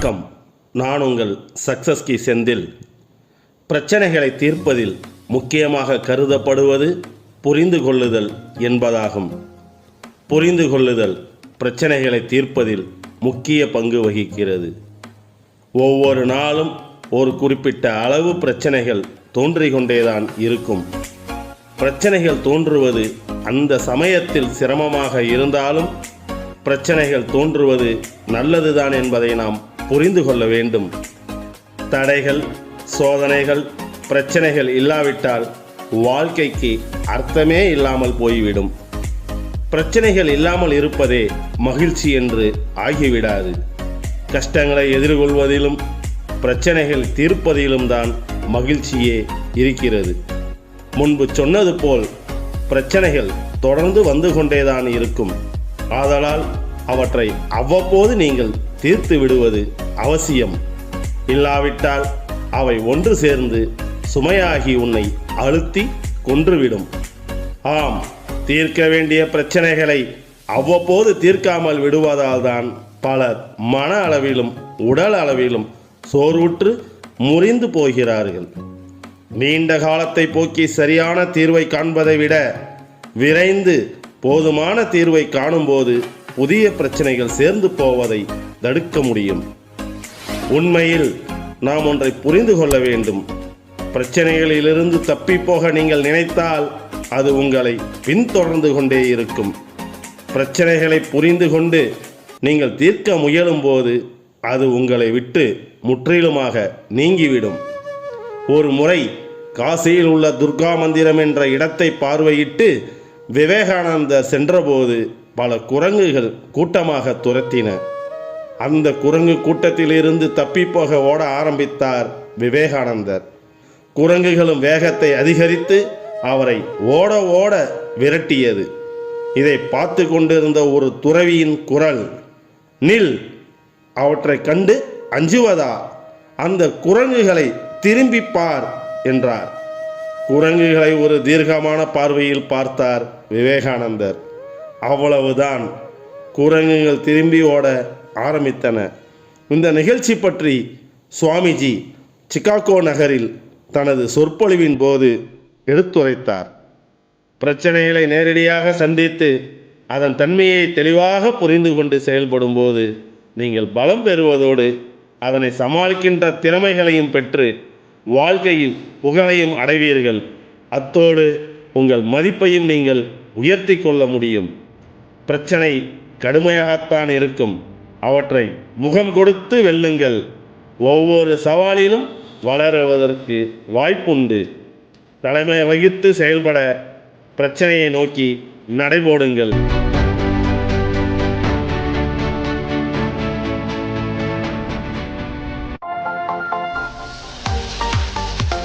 வணக்கம். நான் உங்கள் சக்சஸ் கி செந்தில். பிரச்சனைகளை தீர்ப்பதில் முக்கியமாக கருதப்படுவது புரிந்து கொள்ளுதல் என்பதாகும். புரிந்து கொள்ளுதல் பிரச்சனைகளை தீர்ப்பதில் முக்கிய பங்கு வகிக்கிறது. ஒவ்வொரு நாளும் ஒரு குறிப்பிட்ட அளவு பிரச்சனைகள் தோன்றிக்கொண்டேதான் இருக்கும். பிரச்சனைகள் தோன்றுவது அந்த சமயத்தில் சிரமமாக இருந்தாலும் பிரச்சனைகள் தோன்றுவது நல்லதுதான் என்பதை நாம் புரிந்து கொள்ள வேண்டும். தடைகள், சோதனைகள், பிரச்சனைகள் இல்லாவிட்டால் வாழ்க்கைக்கு அர்த்தமே இல்லாமல் போய்விடும். பிரச்சனைகள் இல்லாமல் இருப்பதே மகிழ்ச்சி என்று ஆகிவிடாது. கஷ்டங்களை எதிர்கொள்வதிலும் பிரச்சனைகள் தீர்ப்பதிலும் தான் மகிழ்ச்சியே இருக்கிறது. முன்பு சொன்னது போல் பிரச்சனைகள் தொடர்ந்து வந்து கொண்டேதான் இருக்கும். ஆதலால் அவற்றை அவ்வப்போது நீங்கள் தீர்த்து விடுவது அவசியம். இல்லாவிட்டால் அவை ஒன்று சேர்ந்து சுமையாகி உன்னை அழுத்தி கொன்றுவிடும். ஆம், தீர்க்க வேண்டிய பிரச்சனைகளை அவ்வப்போது தீர்க்காமல் விடுவதால் தான் பலர் மன அளவிலும் உடல் அளவிலும் சோர்வுற்று முறிந்து போகிறார்கள். நீண்ட காலத்தை போக்கி சரியான தீர்வை காண்பதை விட விரைந்து போதுமான தீர்வை காணும்போது புதிய பிரச்சனைகள் சேர்ந்து போவதை தடுக்க முடியும். உண்மையில் நாம் ஒன்றை புரிந்து கொள்ள வேண்டும். பிரச்சனைகளிலிருந்து தப்பிப்போக நீங்கள் நினைத்தால் அது உங்களை பின்தொடர்ந்து கொண்டே இருக்கும். பிரச்சனைகளை புரிந்து கொண்டு நீங்கள் தீர்க்க முயலும் போது அது உங்களை விட்டு முற்றிலுமாக நீங்கிவிடும். ஒரு முறை காசியில் உள்ள துர்கா மந்திரம் என்ற இடத்தை பார்வையிட்டு விவேகானந்தர் சென்றபோது பல குரங்குகள் கூட்டமாக துரத்தின. அந்த குரங்கு கூட்டத்திலிருந்து தப்பிப்போக ஓட ஆரம்பித்தார் விவேகானந்தர். குரங்குகளும் வேகத்தை அதிகரித்து அவரை ஓட ஓட விரட்டியது. இதை பார்த்து கொண்டிருந்த ஒரு துறவியின் குரல், நில், அவற்றை கண்டு அஞ்சுவதா? அந்த குரங்குகளை திரும்பி பார் என்றார். குரங்குகளை ஒரு தீர்க்கமான பார்வையில் பார்த்தார் விவேகானந்தர். அவ்வளவுதான், குரங்குகள் திரும்பி ஓட ஆரம்பித்தன. இந்த நிகழ்ச்சி பற்றி சுவாமிஜி சிகாகோ நகரில் தனது சொற்பொழிவின் போது எடுத்துரைத்தார். பிரச்சனைகளை நேரடியாக சந்தித்து அதன் தன்மையை தெளிவாக புரிந்து கொண்டு செயல்படும் போது நீங்கள் பலம் பெறுவதோடு அதனை சமாளிக்கின்ற திறமைகளையும் பெற்று வாழ்க்கையில் புகழையும் அடைவீர்கள். அத்தோடு உங்கள் மதிப்பையும் நீங்கள் உயர்த்தி கொள்ள முடியும். பிரச்சனை கடுமையாகத்தான் இருக்கும். அவற்றை முகம் கொடுத்து வெல்லுங்கள். ஒவ்வொரு சவாலிலும் வளருவதற்கு வாய்ப்புண்டு. தலைமை வகித்து செயல்பட பிரச்சனையை நோக்கி நடைபோடுங்கள்.